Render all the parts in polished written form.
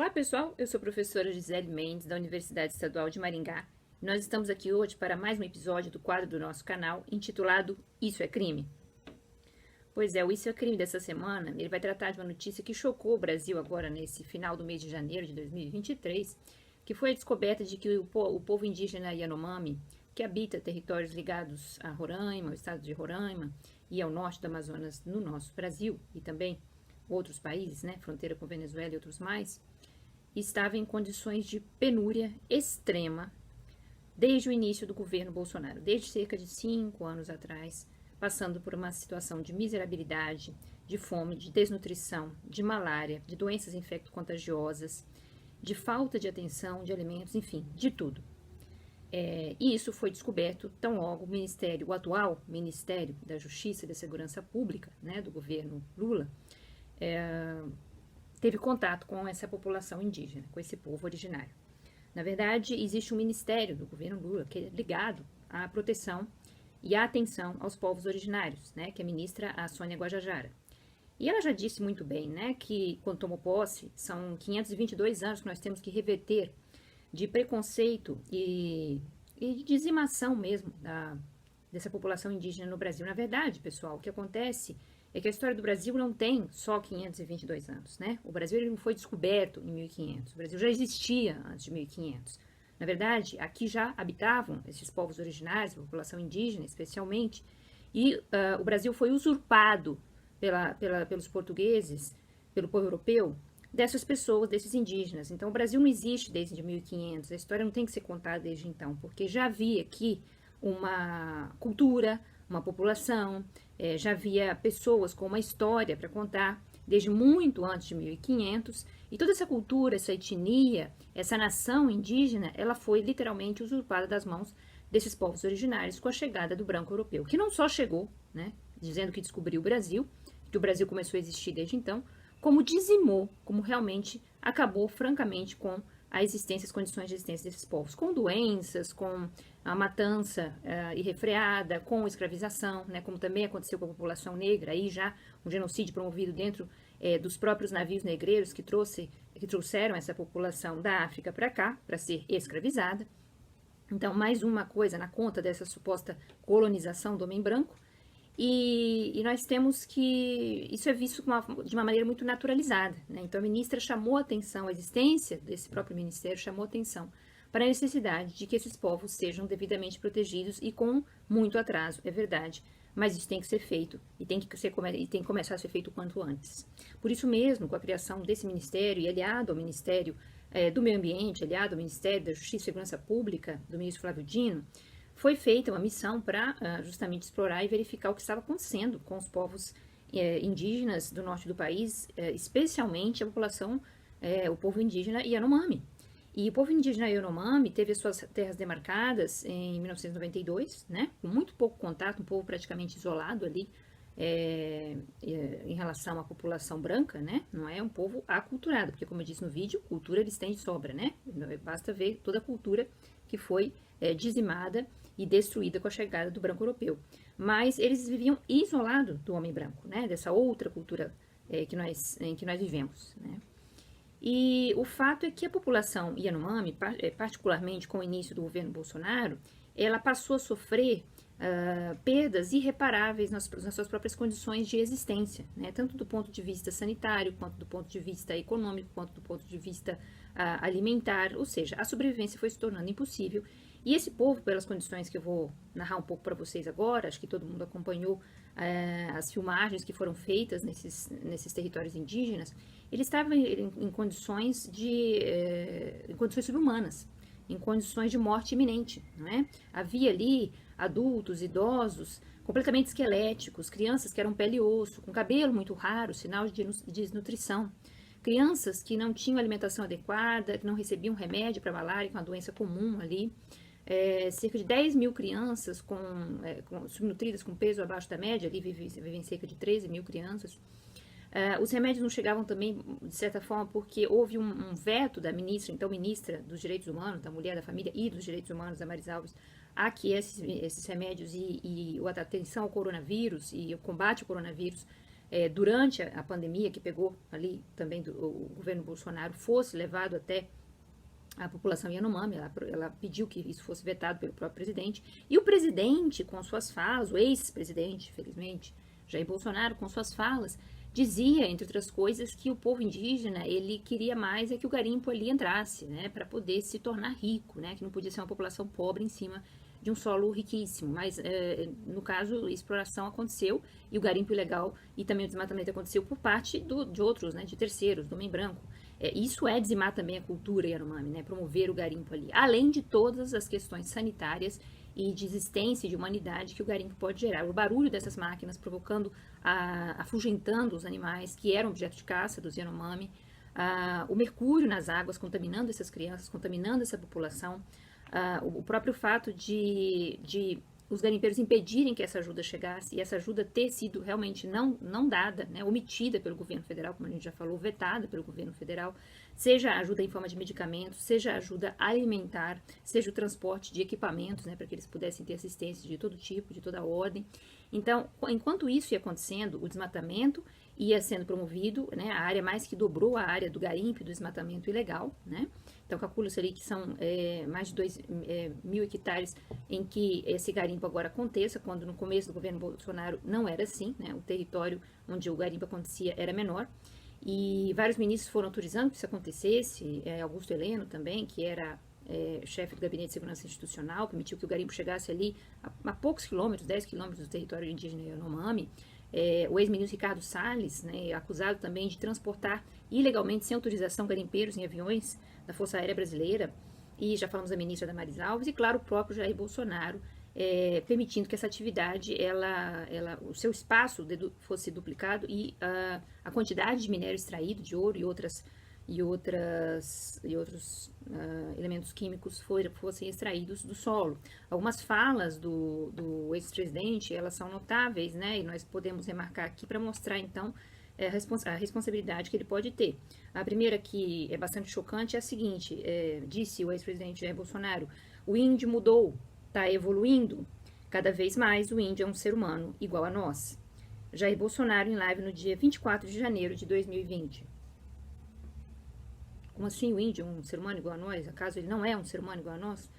Olá pessoal, eu sou a professora Gisele Mendes da Universidade Estadual de Maringá. Nós estamos aqui hoje para mais um episódio do quadro do nosso canal intitulado Isso é Crime? Pois é, o Isso é Crime dessa semana, ele vai tratar de uma notícia que chocou o Brasil agora nesse final do mês de janeiro de 2023, que foi a descoberta de que o povo indígena Yanomami, que habita territórios ligados a Roraima, o estado de Roraima e ao norte do Amazonas no nosso Brasil e também outros países, né, fronteira com Venezuela e outros mais, estava em condições de penúria extrema desde o início do governo Bolsonaro, desde cerca de 5 anos atrás, passando por uma situação de miserabilidade, de fome, de desnutrição, de malária, de doenças infecto-contagiosas, de falta de atenção, de alimentos, enfim, de tudo. E isso foi descoberto tão logo o atual Ministério da Justiça e da Segurança Pública, né, do governo Lula, teve contato com essa população indígena, com esse povo originário. Na verdade, existe um ministério do governo Lula que é ligado à proteção e à atenção aos povos originários, né, que ministra a Sônia Guajajara. E ela já disse muito bem, né, que quando tomou posse, são 522 anos que nós temos que reverter de preconceito e de dizimação mesmo dessa população indígena no Brasil. Na verdade, pessoal, o que acontece é que a história do Brasil não tem só 522 anos, né? O Brasil ele não foi descoberto em 1500, o Brasil já existia antes de 1500. Na verdade, aqui já habitavam esses povos originários, a população indígena especialmente, e o Brasil foi usurpado pelos portugueses, pelo povo europeu, dessas pessoas, desses indígenas. Então, o Brasil não existe desde 1500, a história não tem que ser contada desde então, porque já havia aqui uma cultura, uma população, já havia pessoas com uma história para contar desde muito antes de 1500, e toda essa cultura, essa etnia, essa nação indígena, ela foi literalmente usurpada das mãos desses povos originários com a chegada do branco europeu, que não só chegou, né, dizendo que descobriu o Brasil, que o Brasil começou a existir desde então, como dizimou, como realmente acabou francamente com a existência, as condições de existência desses povos, com doenças, com a matança irrefreada, com escravização, né, como também aconteceu com a população negra, aí já um genocídio promovido dentro dos próprios navios negreiros que trouxeram essa população da África para cá, para ser escravizada. Então, mais uma coisa na conta dessa suposta colonização do homem branco. E nós temos que... Isso é visto de uma maneira muito naturalizada, né? Então, a ministra chamou a atenção, a existência desse próprio ministério chamou a atenção para a necessidade de que esses povos sejam devidamente protegidos e com muito atraso, é verdade. Mas isso tem que ser feito e tem que começar a ser feito o quanto antes. Por isso mesmo, com a criação desse ministério e aliado ao Ministério do Meio Ambiente, aliado ao Ministério da Justiça e Segurança Pública, do ministro Flávio Dino, foi feita uma missão para justamente explorar e verificar o que estava acontecendo com os povos indígenas do norte do país, especialmente a população, o povo indígena Yanomami. E o povo indígena Yanomami teve as suas terras demarcadas em 1992, né, com muito pouco contato, um povo praticamente isolado ali em relação à população branca, né, não é um povo aculturado, porque como eu disse no vídeo, cultura eles têm de sobra, né, basta ver toda a cultura que foi dizimada e destruída com a chegada do branco europeu. Mas eles viviam isolados do homem branco, né, dessa outra cultura em que nós vivemos, né. E o fato é que a população Yanomami, particularmente com o início do governo Bolsonaro, ela passou a sofrer perdas irreparáveis nas suas próprias condições de existência, né? Tanto do ponto de vista sanitário, quanto do ponto de vista econômico, quanto do ponto de vista alimentar, ou seja, a sobrevivência foi se tornando impossível. E esse povo, pelas condições que eu vou narrar um pouco para vocês agora, acho que todo mundo acompanhou as filmagens que foram feitas nesses territórios indígenas, eles estavam em condições subhumanas, em condições de morte iminente, não é? Havia ali adultos, idosos, completamente esqueléticos, crianças que eram pele e osso, com cabelo muito raro, sinal de desnutrição, crianças que não tinham alimentação adequada, que não recebiam remédio para malária, que é uma doença comum ali, cerca de 10 mil crianças subnutridas com peso abaixo da média, ali vivem cerca de 13 mil crianças. Os remédios não chegavam também, de certa forma, porque houve um veto da ministra dos Direitos Humanos, da Mulher, da Família e dos Direitos Humanos, da Damares Alves, a que esses remédios e a atenção ao coronavírus e o combate ao coronavírus durante a pandemia que pegou ali também o governo Bolsonaro, fosse levado até a população Yanomami. Ela pediu que isso fosse vetado pelo próprio presidente, e o presidente, com suas falas, o ex-presidente, felizmente, Jair Bolsonaro, com suas falas, dizia, entre outras coisas, que o povo indígena, ele queria mais que o garimpo ali entrasse, né, para poder se tornar rico, né, que não podia ser uma população pobre em cima de um solo riquíssimo. Mas, no caso, a exploração aconteceu, e o garimpo ilegal e também o desmatamento aconteceu por parte de outros, né, de terceiros, do homem branco. Isso é dizimar também a cultura Yanomami, né, promover o garimpo ali, além de todas as questões sanitárias e de existência de humanidade que o garimpo pode gerar. O barulho dessas máquinas provocando, afugentando os animais que eram objeto de caça dos Yanomami, o mercúrio nas águas contaminando essas crianças, contaminando essa população, o próprio fato de os garimpeiros impedirem que essa ajuda chegasse, e essa ajuda ter sido realmente não dada, né, omitida pelo governo federal, como a gente já falou, vetada pelo governo federal, seja ajuda em forma de medicamentos, seja ajuda alimentar, seja o transporte de equipamentos, né, para que eles pudessem ter assistência de todo tipo, de toda ordem. Então, enquanto isso ia acontecendo, o desmatamento ia sendo promovido, né, a área mais que dobrou a área do garimpo e do desmatamento ilegal, né? Então, calcula-se ali que são mais de 2.000 hectares em que esse garimpo agora aconteça, quando no começo do governo Bolsonaro não era assim, né? O território onde o garimpo acontecia era menor, e vários ministros foram autorizando que isso acontecesse. Augusto Heleno também, que era chefe do Gabinete de Segurança Institucional, permitiu que o garimpo chegasse ali a poucos quilômetros, 10 quilômetros do território indígena Yanomami. O ex-ministro Ricardo Salles, né, acusado também de transportar ilegalmente, sem autorização, garimpeiros em aviões da Força Aérea Brasileira, e já falamos da ministra Damares Alves, e claro, o próprio Jair Bolsonaro, permitindo que essa atividade, o seu espaço fosse duplicado, e a quantidade de minério extraído, de ouro e outros elementos químicos fossem extraídos do solo. Algumas falas do ex-presidente, elas são notáveis, né, e nós podemos remarcar aqui para mostrar, então, a responsabilidade que ele pode ter. A primeira, que é bastante chocante, é a seguinte: disse o ex-presidente Jair Bolsonaro: o índio mudou, está evoluindo, cada vez mais o índio é um ser humano igual a nós. Jair Bolsonaro em live no dia 24 de janeiro de 2020. Como assim o índio é um ser humano igual a nós? Acaso ele não é um ser humano igual a nós?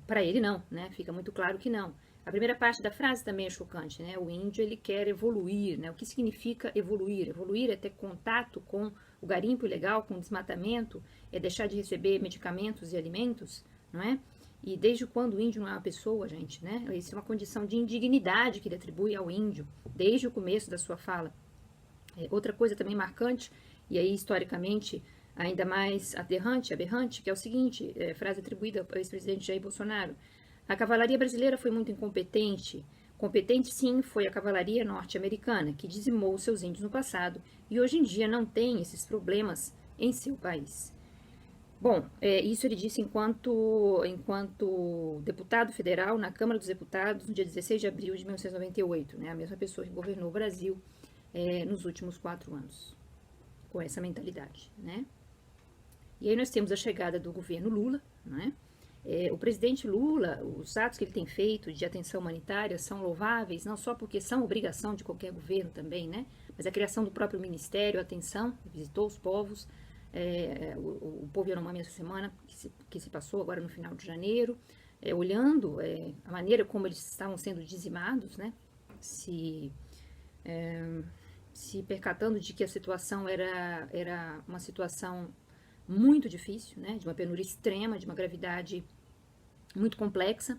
Para ele não, né? Fica muito claro que não. A primeira parte da frase também é chocante, né? O índio, ele quer evoluir, né? O que significa evoluir? Evoluir é ter contato com o garimpo ilegal, com o desmatamento, é deixar de receber medicamentos e alimentos, não é? E desde quando o índio não é uma pessoa, gente, né? Isso é uma condição de indignidade que ele atribui ao índio, desde o começo da sua fala. Outra coisa também marcante, e aí historicamente ainda mais aberrante, que é o seguinte, frase atribuída ao ex-presidente Jair Bolsonaro: a cavalaria brasileira foi muito incompetente. Competente, sim, foi a cavalaria norte-americana, que dizimou seus índios no passado e hoje em dia não tem esses problemas em seu país. Bom, isso ele disse enquanto deputado federal na Câmara dos Deputados no dia 16 de abril de 1998, né? A mesma pessoa que governou o Brasil nos últimos 4 anos, com essa mentalidade, né? E aí nós temos a chegada do governo Lula, né? O presidente Lula, os atos que ele tem feito de atenção humanitária são louváveis, não só porque são obrigação de qualquer governo também, né? Mas a criação do próprio ministério, a atenção, visitou os povos, o povo Yanomami essa semana, que se passou agora no final de janeiro, olhando a maneira como eles estavam sendo dizimados, né? Se percatando de que a situação era uma situação muito difícil, né, de uma penúria extrema, de uma gravidade muito complexa,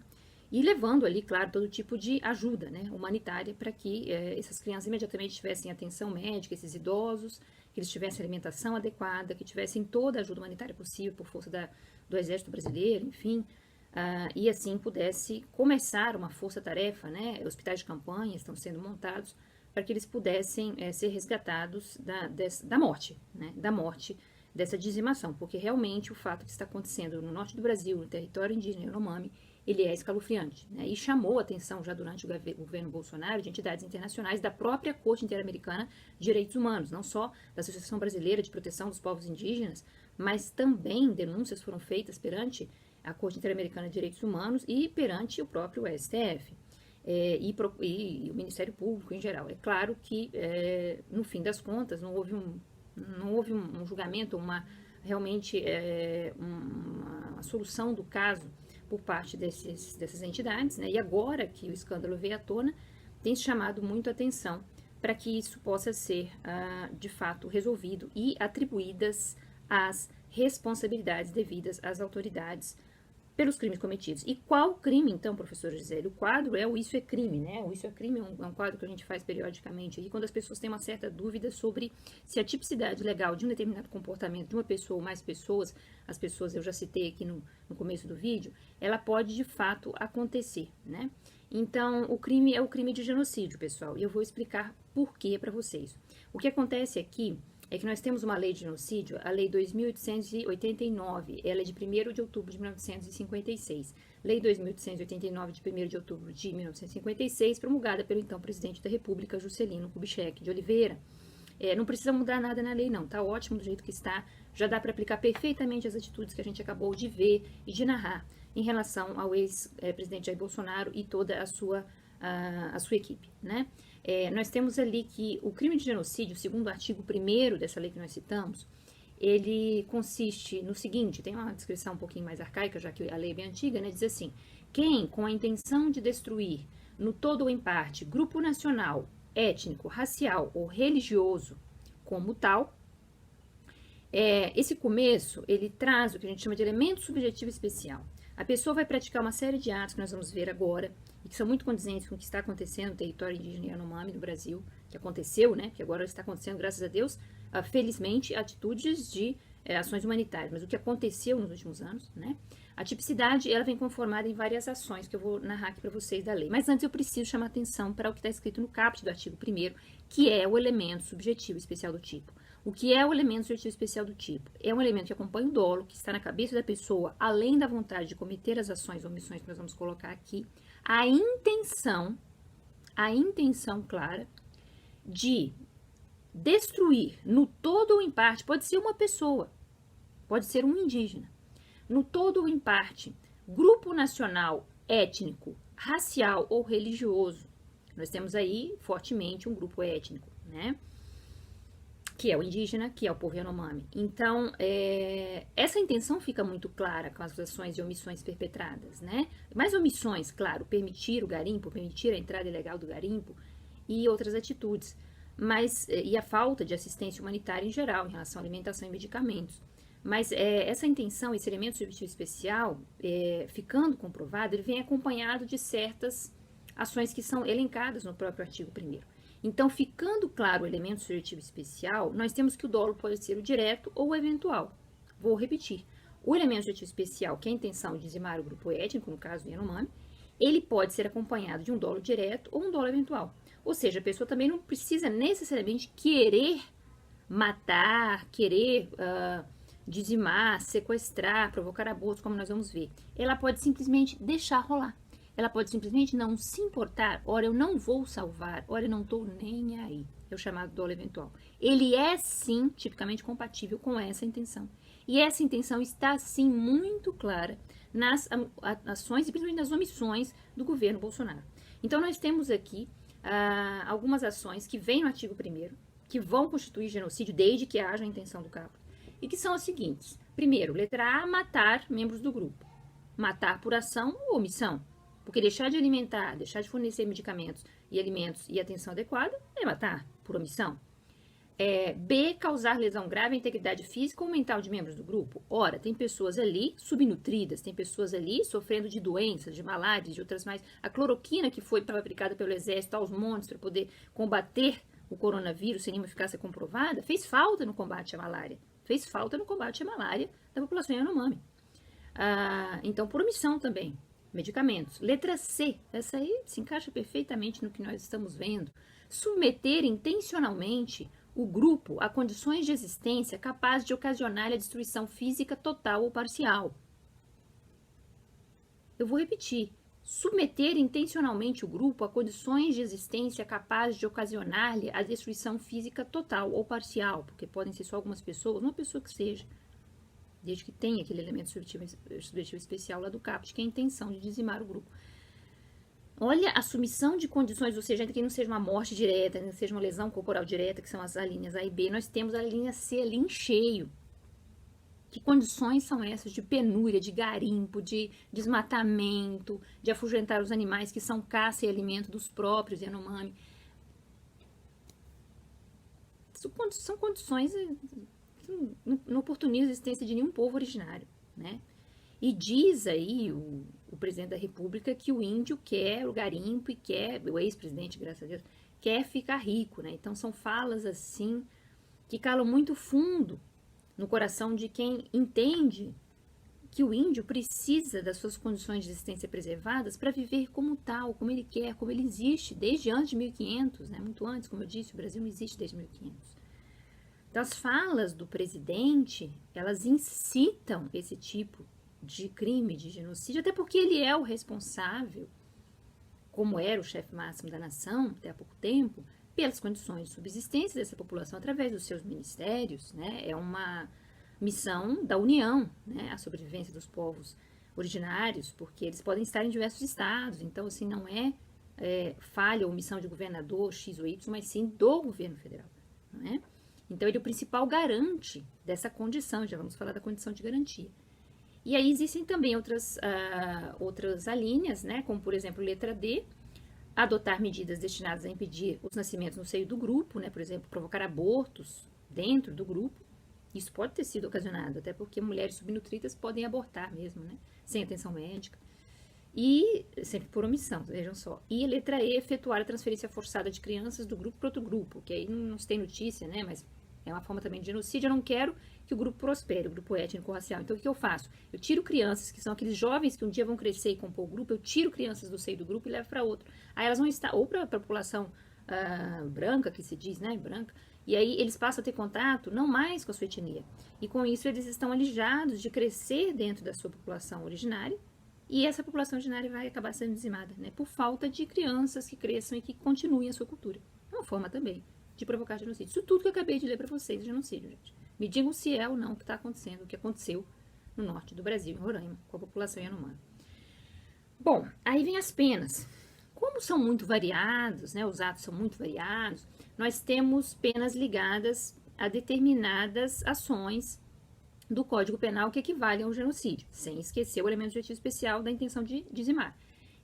e levando ali, claro, todo tipo de ajuda, né, humanitária, para que essas crianças imediatamente tivessem atenção médica, esses idosos, que eles tivessem alimentação adequada, que tivessem toda a ajuda humanitária possível por força do Exército Brasileiro, enfim, e assim pudesse começar uma força-tarefa, né, hospitais de campanha estão sendo montados para que eles pudessem ser resgatados da morte, né, dessa dizimação, porque realmente o fato que está acontecendo no norte do Brasil, no território indígena Yanomami, ele é escalofriante, né? E chamou a atenção já durante o governo Bolsonaro de entidades internacionais, da própria Corte Interamericana de Direitos Humanos, não só da Associação Brasileira de Proteção dos Povos Indígenas, mas também denúncias foram feitas perante a Corte Interamericana de Direitos Humanos e perante o próprio STF. e o Ministério Público em geral. É claro que, no fim das contas, não houve um julgamento, realmente uma solução do caso por parte dessas entidades, né? E agora que o escândalo veio à tona, tem chamado muito a atenção para que isso possa ser, de fato, resolvido e atribuídas as responsabilidades devidas às autoridades pelos crimes cometidos. E qual crime, então, professor Gisele? O quadro é o Isso é Crime, né? O Isso é Crime é um quadro que a gente faz periodicamente aí, quando as pessoas têm uma certa dúvida sobre se a tipicidade legal de um determinado comportamento de uma pessoa ou mais pessoas, as pessoas eu já citei aqui no começo do vídeo, ela pode de fato acontecer, né? Então, o crime é o crime de genocídio, pessoal, e eu vou explicar por quê para vocês. O que acontece aqui é que nós temos uma lei de genocídio, a Lei 2.889, ela é de 1º de outubro de 1956. Lei 2.889, de 1º de outubro de 1956, promulgada pelo então presidente da República, Juscelino Kubitschek de Oliveira. Não precisa mudar nada na lei, não, tá ótimo do jeito que está, já dá para aplicar perfeitamente as atitudes que a gente acabou de ver e de narrar em relação ao ex-presidente Jair Bolsonaro e toda a sua equipe, né? Nós temos ali que o crime de genocídio, segundo o artigo 1º dessa lei que nós citamos, ele consiste no seguinte, tem uma descrição um pouquinho mais arcaica, já que a lei é bem antiga, né? Diz assim: quem, com a intenção de destruir, no todo ou em parte, grupo nacional, étnico, racial ou religioso como tal, esse começo, ele traz o que a gente chama de elemento subjetivo especial. A pessoa vai praticar uma série de atos que nós vamos ver agora, e que são muito condizentes com o que está acontecendo no território indígena Yanomami, no Brasil, que aconteceu, né, que agora está acontecendo, graças a Deus, felizmente, atitudes de ações humanitárias, mas o que aconteceu nos últimos anos, né, a tipicidade, ela vem conformada em várias ações que eu vou narrar aqui para vocês da lei. Mas antes eu preciso chamar atenção para o que está escrito no caput do artigo 1º, que é o elemento subjetivo especial do tipo. O que é o elemento subjetivo especial do tipo? É um elemento que acompanha o dolo, que está na cabeça da pessoa, além da vontade de cometer as ações ou omissões que nós vamos colocar aqui, a intenção clara de destruir no todo ou em parte, pode ser uma pessoa, pode ser um indígena, no todo ou em parte, grupo nacional, étnico, racial ou religioso. Nós temos aí fortemente um grupo étnico, né? Que é o indígena, que é o povo Yanomami. Então, essa intenção fica muito clara com as ações e omissões perpetradas, né? Mas omissões, claro, permitir o garimpo, permitir a entrada ilegal do garimpo e outras atitudes. E a falta de assistência humanitária em geral, em relação à alimentação e medicamentos. Mas essa intenção, esse elemento subjetivo especial, ficando comprovado, ele vem acompanhado de certas ações que são elencadas no próprio artigo 1º. Então, ficando claro o elemento subjetivo especial, nós temos que o dolo pode ser o direto ou o eventual. Vou repetir. O elemento subjetivo especial, que é a intenção de dizimar o grupo étnico, no caso do Yanomami, ele pode ser acompanhado de um dolo direto ou um dolo eventual. Ou seja, a pessoa também não precisa necessariamente querer matar, querer dizimar, sequestrar, provocar abortos, como nós vamos ver. Ela pode simplesmente deixar rolar. Ela pode simplesmente não se importar. Ora, eu não vou salvar. Ora, eu não estou nem aí. É o chamado dolo eventual. Ele é, sim, tipicamente compatível com essa intenção. E essa intenção está, sim, muito clara nas ações e principalmente nas omissões do governo Bolsonaro. Então, nós temos aqui algumas ações que vêm no artigo 1º, que vão constituir genocídio desde que haja a intenção do caput, e que são as seguintes. Primeiro, letra A, matar membros do grupo. Matar por ação ou omissão. Porque deixar de alimentar, deixar de fornecer medicamentos e alimentos e atenção adequada é matar por omissão. B, causar lesão grave à integridade física ou mental de membros do grupo. Ora, tem pessoas ali subnutridas, tem pessoas ali sofrendo de doenças, de malárias, de outras mais. A cloroquina que foi aplicada pelo exército aos montes para poder combater o coronavírus sem nenhuma eficácia comprovada, fez falta no combate à malária. Fez falta no combate à malária da população Yanomami. Então, por omissão também. Medicamentos. Letra C, essa aí se encaixa perfeitamente no que nós estamos vendo. Submeter intencionalmente o grupo a condições de existência capazes de ocasionar a destruição física total ou parcial. Eu vou repetir. Submeter intencionalmente o grupo a condições de existência capazes de ocasionar-lhe a destruição física total ou parcial, porque podem ser só algumas pessoas, uma pessoa que seja, desde que tenha aquele elemento subjetivo especial lá do caput, que é a intenção de dizimar o grupo. Olha a submissão de condições, ou seja, ainda que não seja uma morte direta, ainda que seja uma lesão corporal direta, que são as linhas A e B, nós temos a linha C ali em cheio. Que condições são essas de penúria, de garimpo, de desmatamento, de afugentar os animais que são caça e alimento dos próprios Yanomami? São condições que não oportunizam a existência de nenhum povo originário, né? E diz aí o presidente da República que o índio quer o garimpo e quer, o ex-presidente, graças a Deus, quer ficar rico, né? Então são falas assim que calam muito fundo no coração de quem entende que o índio precisa das suas condições de existência preservadas para viver como tal, como ele quer, como ele existe desde antes de 1500, né? Muito antes, como eu disse, o Brasil não existe desde 1500. Então, as falas do presidente, elas incitam esse tipo de crime, de genocídio, até porque ele é o responsável, como era o chefe máximo da nação até há pouco tempo, pelas condições de subsistência dessa população através dos seus ministérios, né? É uma missão da União, né? A sobrevivência dos povos originários, porque eles podem estar em diversos estados, então assim não é falha ou missão de governador X ou Y, mas sim do governo federal, não é? Então ele é o principal garante dessa condição, já vamos falar da condição de garantia. E aí existem também outras alíneas, né? Como por exemplo letra D, adotar medidas destinadas a impedir os nascimentos no seio do grupo, né? Por exemplo, provocar abortos dentro do grupo. Isso pode ter sido ocasionado, até porque mulheres subnutridas podem abortar mesmo, né? Sem atenção médica. E sempre por omissão, vejam só. E letra E, efetuar a transferência forçada de crianças do grupo para outro grupo, que aí não se tem notícia, né? Mas é uma forma também de genocídio. Eu não quero que o grupo prospere, o grupo étnico-racial. Então, o que eu faço? Eu tiro crianças, que são aqueles jovens que um dia vão crescer e compor o grupo, eu tiro crianças do seio do grupo e levo para outro. Aí elas vão estar, ou para a população branca, que se diz, né? Branca. E aí eles passam a ter contato não mais com a sua etnia. E com isso eles estão alijados de crescer dentro da sua população originária. E essa população originária vai acabar sendo dizimada, né? Por falta de crianças que cresçam e que continuem a sua cultura. É uma forma também de provocar genocídio. Isso tudo que eu acabei de ler para vocês é genocídio, gente. Me digam se é ou não o que está acontecendo, o que aconteceu no norte do Brasil, em Roraima, com a população Yanomami. Bom, aí vem as penas. Como são muito variados, né, os atos são muito variados, nós temos penas ligadas a determinadas ações do Código Penal que equivalem ao genocídio, sem esquecer o elemento objetivo especial da intenção de dizimar.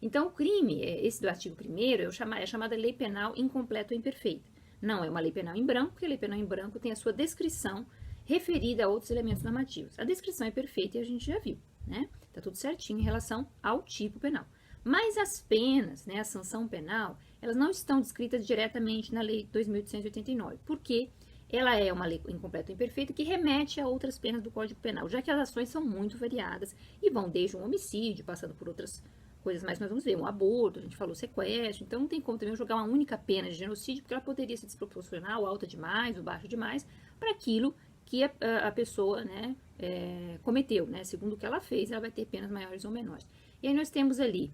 Então, o crime, esse do artigo 1º, é chamada lei penal incompleta ou imperfeita. Não é uma lei penal em branco, porque a lei penal em branco tem a sua descrição referida a outros elementos normativos. A descrição é perfeita e a gente já viu, né? Tá tudo certinho em relação ao tipo penal. Mas as penas, né, a sanção penal, elas não estão descritas diretamente na Lei 2.889, porque ela é uma lei incompleta ou imperfeita que remete a outras penas do Código Penal, já que as ações são muito variadas e vão desde um homicídio, passando por outras coisas mais, nós vamos ver, um aborto, a gente falou sequestro, então não tem como também jogar uma única pena de genocídio, porque ela poderia ser desproporcional, alta demais ou baixa demais, para aquilo que a pessoa, né, cometeu, né, segundo o que ela fez, ela vai ter penas maiores ou menores. E aí nós temos ali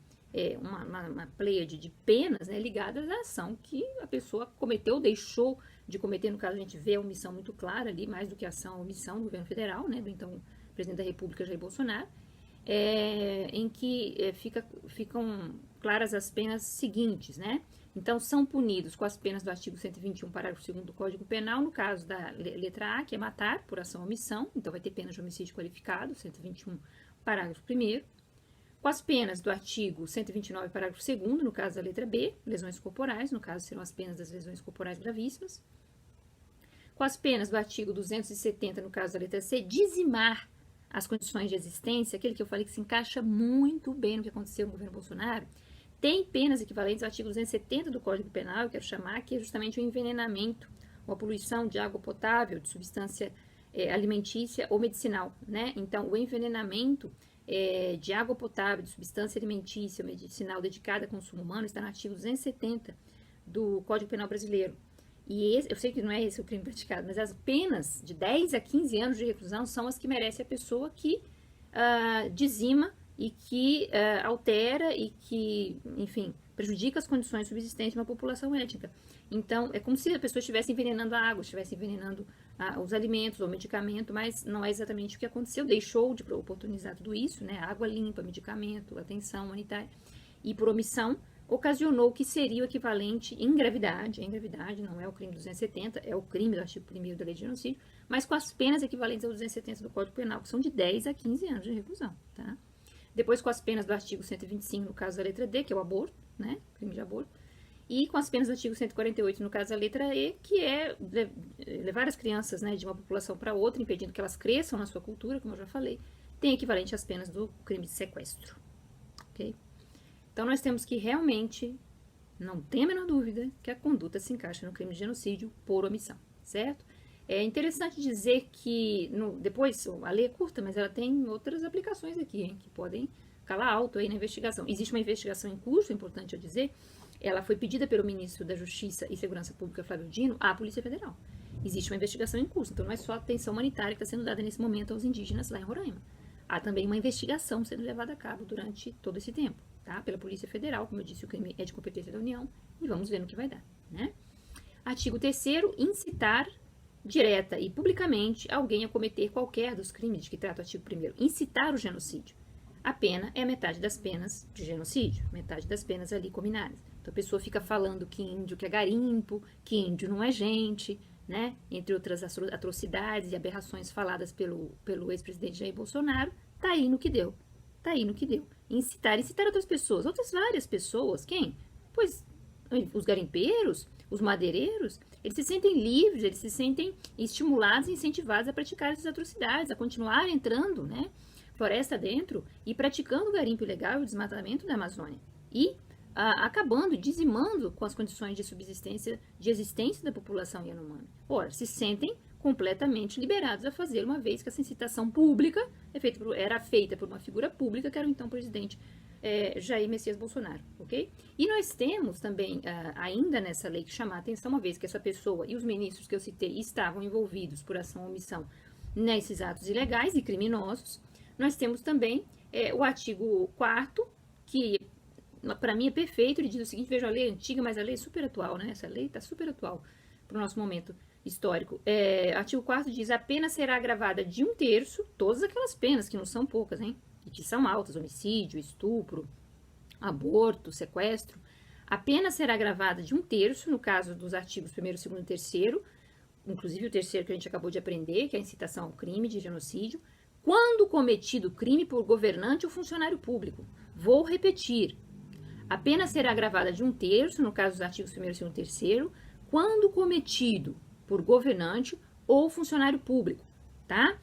uma pleiade de penas, né, ligadas à ação que a pessoa cometeu, deixou de cometer, no caso a gente vê a omissão muito clara ali, mais do que a ação, a omissão do governo federal, né, do então presidente da República, Jair Bolsonaro, em que ficam claras as penas seguintes, né? Então, são punidos com as penas do artigo 121, parágrafo 2º do Código Penal, no caso da letra A, que é matar por ação ou omissão, então vai ter pena de homicídio qualificado, 121, parágrafo 1º, com as penas do artigo 129, parágrafo 2º, no caso da letra B, lesões corporais, no caso serão as penas das lesões corporais gravíssimas, com as penas do artigo 270, no caso da letra C, dizimar as condições de existência, aquele que eu falei que se encaixa muito bem no que aconteceu no governo Bolsonaro, tem penas equivalentes ao artigo 270 do Código Penal, eu quero chamar, que é justamente o envenenamento, ou a poluição de água potável, de substância alimentícia ou medicinal, né? Então, o envenenamento de água potável, de substância alimentícia ou medicinal dedicada a consumo humano está no artigo 270 do Código Penal brasileiro. E eu sei que não é esse o crime praticado, mas as penas de 10 a 15 anos de reclusão são as que merece a pessoa que dizima e que altera e que, enfim, prejudica as condições de subsistência de uma população étnica. Então, é como se a pessoa estivesse envenenando a água, estivesse envenenando os alimentos ou medicamento, mas não é exatamente o que aconteceu, deixou de oportunizar tudo isso, né? Água limpa, medicamento, atenção humanitária, e por omissão ocasionou o que seria o equivalente em gravidade, não é o crime 270, é o crime do artigo 1º da lei de genocídio, mas com as penas equivalentes ao 270 do Código Penal, que são de 10 a 15 anos de reclusão, tá? Depois com as penas do artigo 125, no caso da letra D, que é o aborto, né, crime de aborto, e com as penas do artigo 148, no caso da letra E, que é levar as crianças, né, de uma população para outra, impedindo que elas cresçam na sua cultura, como eu já falei, tem equivalente às penas do crime de sequestro, ok? Então, nós temos que realmente, não tem a menor dúvida, que a conduta se encaixa no crime de genocídio por omissão, certo? É interessante dizer que, depois, a lei é curta, mas ela tem outras aplicações aqui, hein, que podem calar alto aí na investigação. Existe uma investigação em curso, é importante eu dizer, ela foi pedida pelo ministro da Justiça e Segurança Pública, Flávio Dino, à Polícia Federal. Existe uma investigação em curso, então não é só a atenção humanitária que está sendo dada nesse momento aos indígenas lá em Roraima. Há também uma investigação sendo levada a cabo durante todo esse tempo, tá? Pela Polícia Federal, como eu disse, o crime é de competência da União, e vamos ver no que vai dar, né? Artigo 3º, incitar direta e publicamente alguém a cometer qualquer dos crimes de que trata o artigo 1º, incitar o genocídio. A pena é a metade das penas de genocídio, metade das penas ali combinadas. Então a pessoa fica falando que índio que é garimpo, que índio não é gente, né? Entre outras atrocidades e aberrações faladas pelo ex-presidente Jair Bolsonaro, tá aí no que deu. Tá aí no que deu. Incitar outras pessoas, outras várias pessoas. Quem? Pois os garimpeiros, os madeireiros, eles se sentem livres, eles se sentem estimulados e incentivados a praticar essas atrocidades, a continuar entrando, né, floresta dentro e praticando o garimpo ilegal e o desmatamento da Amazônia. E acabando, dizimando com as condições de subsistência, de existência da população Yanomami. Ora, se sentem completamente liberados a fazer, uma vez que essa incitação pública era feita por uma figura pública, que era o então presidente Jair Messias Bolsonaro, ok? E nós temos também, ainda nessa lei, que chama a atenção, uma vez que essa pessoa e os ministros que eu citei estavam envolvidos por ação ou omissão nesses atos ilegais e criminosos, nós temos também o artigo 4º, que para mim é perfeito, ele diz o seguinte, veja, a lei é antiga, mas a lei é super atual, né? Essa lei está super atual para o nosso momento histórico. Artigo 4º diz, a pena será agravada de 1/3, todas aquelas penas, que não são poucas, hein? E que são altas, homicídio, estupro, aborto, sequestro. A pena será agravada de 1/3, no caso dos artigos 1º, 2º e 3º, inclusive o 3º que a gente acabou de aprender, que é a incitação ao crime de genocídio, quando cometido crime por governante ou funcionário público. Vou repetir. A pena será agravada de 1/3, no caso dos artigos 1º, 2º e 3º, quando cometido por governante ou funcionário público, tá?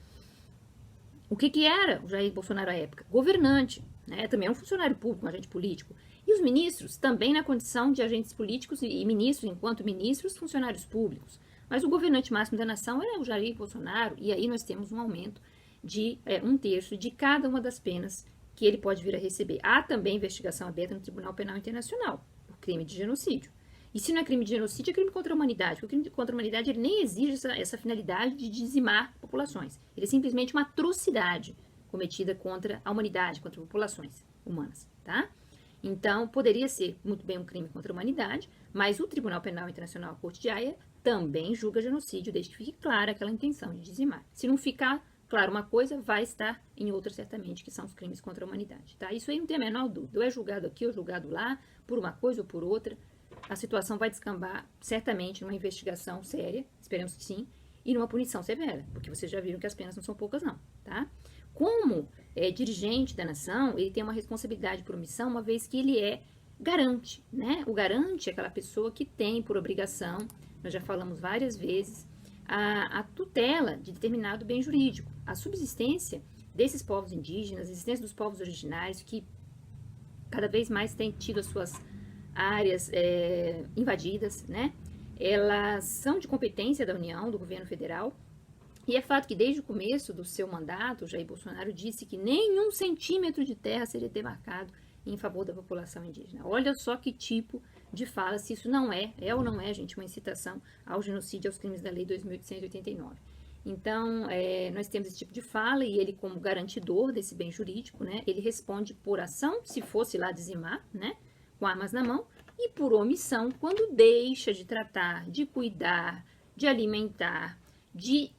O que era o Jair Bolsonaro à época? Governante, né? Também é um funcionário público, um agente político. E os ministros, também na condição de agentes políticos e ministros, enquanto ministros, funcionários públicos. Mas o governante máximo da nação é o Jair Bolsonaro, e aí nós temos um aumento de 1/3 de cada uma das penas que ele pode vir a receber. Há também investigação aberta no Tribunal Penal Internacional, por crime de genocídio. E se não é crime de genocídio, é crime contra a humanidade. Porque o crime contra a humanidade ele nem exige essa finalidade de dizimar populações. Ele é simplesmente uma atrocidade cometida contra a humanidade, contra populações humanas, tá? Então, poderia ser muito bem um crime contra a humanidade, mas o Tribunal Penal Internacional, a Corte de Haia, também julga genocídio, desde que fique clara aquela intenção de dizimar. Se não ficar claro uma coisa, vai estar em outra certamente, que são os crimes contra a humanidade, tá? Isso aí não tem a menor dúvida. Ou é julgado aqui ou julgado lá, por uma coisa ou por outra. A situação vai descambar certamente numa investigação séria, esperamos que sim, e numa punição severa, porque vocês já viram que as penas não são poucas não, tá? Como dirigente da nação, ele tem uma responsabilidade por omissão, uma vez que ele é garante, né? O garante é aquela pessoa que tem por obrigação, nós já falamos várias vezes, a tutela de determinado bem jurídico, a subsistência desses povos indígenas, a existência dos povos originários, que cada vez mais têm tido as suas áreas invadidas, né? Elas são de competência da União, do governo federal, e é fato que desde o começo do seu mandato, Jair Bolsonaro disse que nenhum centímetro de terra seria demarcado em favor da população indígena. Olha só que tipo de fala, se isso não é ou não é, gente, uma incitação ao genocídio, aos crimes da Lei 2.889. Então, nós temos esse tipo de fala e ele, como garantidor desse bem jurídico, né, ele responde por ação, se fosse lá dizimar, né, com armas na mão, e por omissão, quando deixa de tratar, de cuidar, de alimentar, de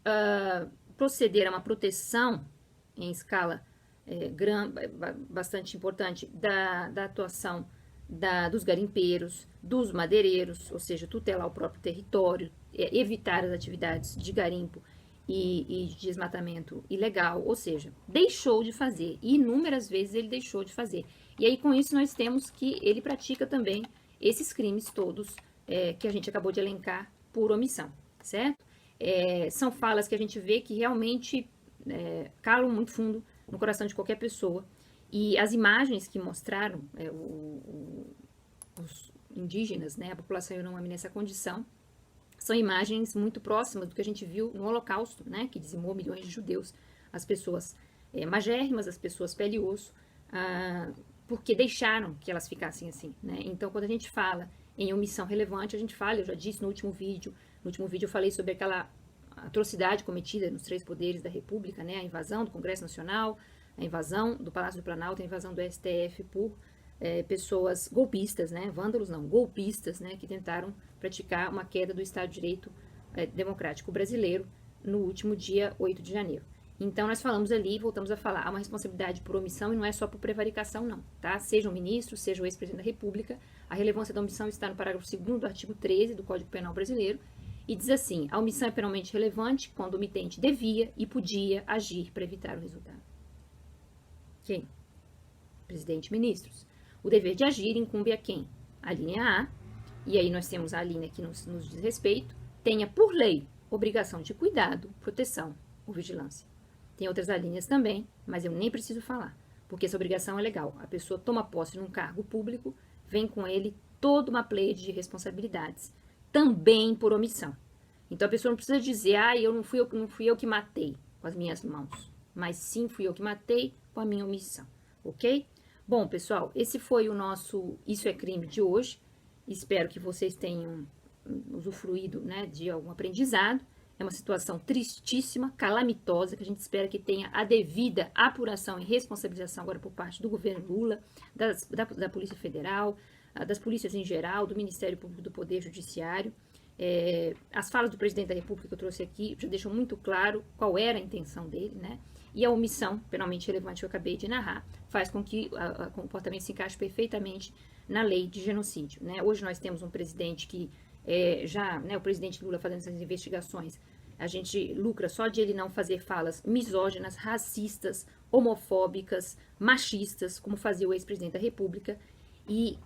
proceder a uma proteção em escala bastante importante da atuação dos garimpeiros, dos madeireiros, ou seja, tutelar o próprio território, evitar as atividades de garimpo e de desmatamento ilegal, ou seja, deixou de fazer, e inúmeras vezes ele deixou de fazer. E aí com isso nós temos que ele pratica também esses crimes todos que a gente acabou de elencar por omissão, certo? São falas que a gente vê que realmente calam muito fundo no coração de qualquer pessoa. E as imagens que mostraram os indígenas, né, a população Yanomami nessa condição, são imagens muito próximas do que a gente viu no Holocausto, né, que dizimou milhões de judeus, as pessoas magérrimas, as pessoas pele e osso, porque deixaram que elas ficassem assim, né? Então, quando a gente fala em omissão relevante, a gente fala, eu já disse no último vídeo eu falei sobre aquela atrocidade cometida nos 3 poderes da República, né, a invasão do Congresso Nacional, a invasão do Palácio do Planalto, a invasão do STF por pessoas golpistas, né, vândalos não, golpistas, né, que tentaram praticar uma queda do Estado de Direito democrático brasileiro no último dia 8 de janeiro. Então, nós falamos ali, voltamos a falar, há uma responsabilidade por omissão e não é só por prevaricação, não, tá? Seja o ministro, seja o ex-presidente da República, a relevância da omissão está no parágrafo 2º do artigo 13 do Código Penal Brasileiro, e diz assim, a omissão é penalmente relevante quando o omitente devia e podia agir para evitar o resultado. Quem? Presidente e ministros. O dever de agir incumbe a quem? A linha A, e aí nós temos a linha que nos diz respeito, tenha por lei obrigação de cuidado, proteção ou vigilância. Tem outras alíneas também, mas eu nem preciso falar, porque essa obrigação é legal. A pessoa toma posse num cargo público, vem com ele toda uma pleide de responsabilidades, também por omissão. Então a pessoa não precisa dizer, não fui eu que matei com as minhas mãos, mas sim fui eu que matei com a minha omissão, ok? Bom, pessoal, esse foi o nosso Isso é Crime de hoje. Espero que vocês tenham usufruído, né, de algum aprendizado. É uma situação tristíssima, calamitosa, que a gente espera que tenha a devida apuração e responsabilização agora por parte do governo Lula, da Polícia Federal, das polícias em geral, do Ministério Público, do Poder Judiciário. As falas do presidente da República que eu trouxe aqui já deixam muito claro qual era a intenção dele, né? E a omissão penalmente relevante que eu acabei de narrar faz com que o comportamento se encaixe perfeitamente na lei de genocídio, né? Hoje nós temos um presidente que o presidente Lula fazendo essas investigações, a gente lucra só de ele não fazer falas misóginas, racistas, homofóbicas, machistas, como fazia o ex-presidente da República, e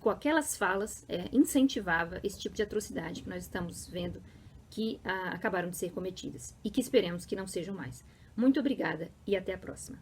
com aquelas falas incentivava esse tipo de atrocidade que nós estamos vendo que acabaram de ser cometidas e que esperemos que não sejam mais. Muito obrigada e até a próxima.